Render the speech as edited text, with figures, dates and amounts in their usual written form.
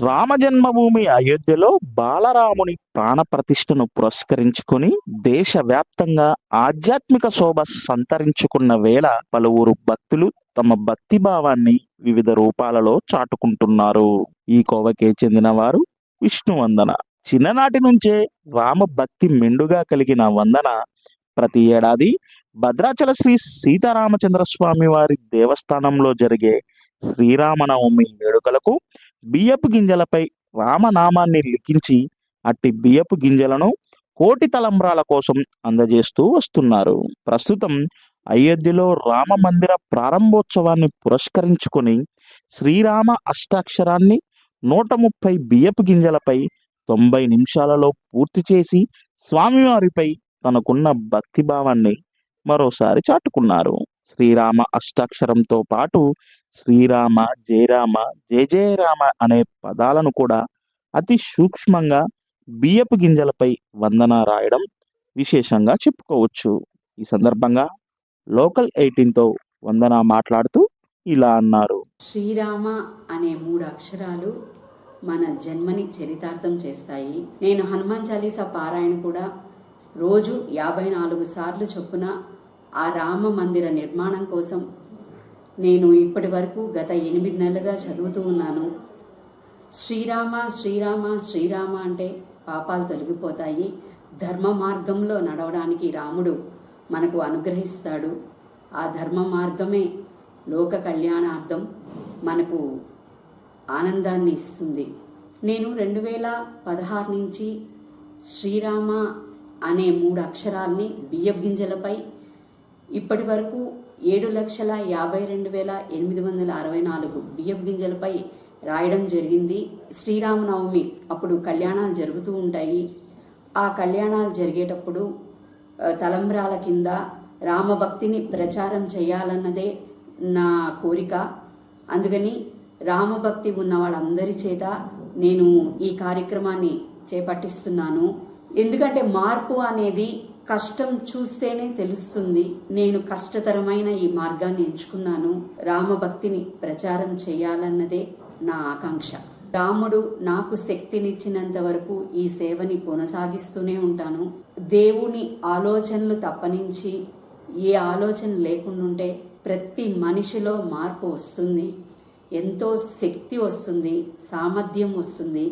రామజన్మభూమి అయోధ్యలో బాలరాముని ప్రాణప్రతిష్ఠను పురస్కరించుకొని దేశవ్యాప్తంగా ఆధ్యాత్మిక శోభ సంతరించుకున్న వేళ పలువురు భక్తులు తమ భక్తి భావాన్ని వివిధ రూపాలలో చాటుకుంటున్నారు. ఈ కోవకే చెందిన వారు విష్ణువందన. చిన్ననాటి నుంచే రామ భక్తి మెండుగా కలిగిన వందన ప్రతి ఏడాది భద్రాచల శ్రీ సీతారామచంద్ర స్వామి వారి దేవస్థానంలో జరిగే శ్రీరామనవమి వేడుకలకు బియ్యపు గింజలపై రామనామాన్ని లిఖించి అట్టి బియ్యపు గింజలను కోటి తలంబ్రాల కోసం అందజేస్తూ వస్తున్నారు. ప్రస్తుతం అయోధ్యలో రామ మందిర ప్రారంభోత్సవాన్ని పురస్కరించుకొని శ్రీరామ అష్టాక్షరాన్ని 130 బియ్యపు గింజలపై 90 నిమిషాలలో పూర్తి చేసి స్వామివారిపై తనకున్న భక్తిభావాన్ని మరోసారి చాటుకున్నారు. శ్రీరామ అష్టాక్షరంతో పాటు శ్రీరామ, జయరామ, జయ జయరామ అనే పదాలను కూడా అతి సూక్ష్మంగా బియ్యపు గింజలపై వందన రాయడం విశేషంగా చెప్పుకోవచ్చు. ఈ సందర్భంగా లోకల్ 18తో వందన మాట్లాడుతూ ఇలా అన్నారు. శ్రీరామ అనే 3 అక్షరాలు మన జన్మని చరితార్థం చేస్తాయి. నేను హనుమాన్ చాలీసా పారాయణ కూడా రోజు 54 సార్లు చొప్పున ఆ రామ మందిర నిర్మాణం కోసం నేను ఇప్పటి వరకు గత 8 నెలలుగా చదువుతూ ఉన్నాను. శ్రీరామ శ్రీరామ శ్రీరామ అంటే పాపాలు తొలగిపోతాయి, ధర్మ మార్గంలో నడవడానికి రాముడు మనకు అనుగ్రహిస్తాడు. ఆ ధర్మ మార్గమే లోక కళ్యాణార్థం మనకు ఆనందాన్ని ఇస్తుంది. నేను 2016 నుంచి శ్రీరామ అనే 3 అక్షరాల్ని బియ్యపు గింజలపై ఇప్పటి వరకు 7,52,864 బియ్యపు గింజలపై రాయడం జరిగింది. శ్రీరామనవమి అప్పుడు కళ్యాణాలు జరుగుతూ ఉంటాయి. ఆ కళ్యాణాలు జరిగేటప్పుడు తలంబ్రాల కింద రామభక్తిని ప్రచారం చేయాలన్నదే నా కోరిక. అందుకని రామభక్తి ఉన్న వాళ్ళందరి చేత నేను ఈ కార్యక్రమాన్ని చేపట్టిస్తున్నాను. ఎందుకంటే మార్పు అనేది కష్టం చూస్తేనే తెలుస్తుంది. నేను కష్టతరమైన ఈ మార్గాన్ని ఎంచుకున్నాను. రామభక్తిని ప్రచారం చేయాలన్నదే నా ఆకాంక్ష. రాముడు నాకు శక్తినిచ్చినంత వరకు ఈ సేవని కొనసాగిస్తూనే ఉంటాను. దేవుని ఆలోచనలు తప్పనించి ఏ ఆలోచన లేకుండా ప్రతి మనిషిలో మార్పు వస్తుంది, ఎంతో శక్తి వస్తుంది, సామర్థ్యం వస్తుంది.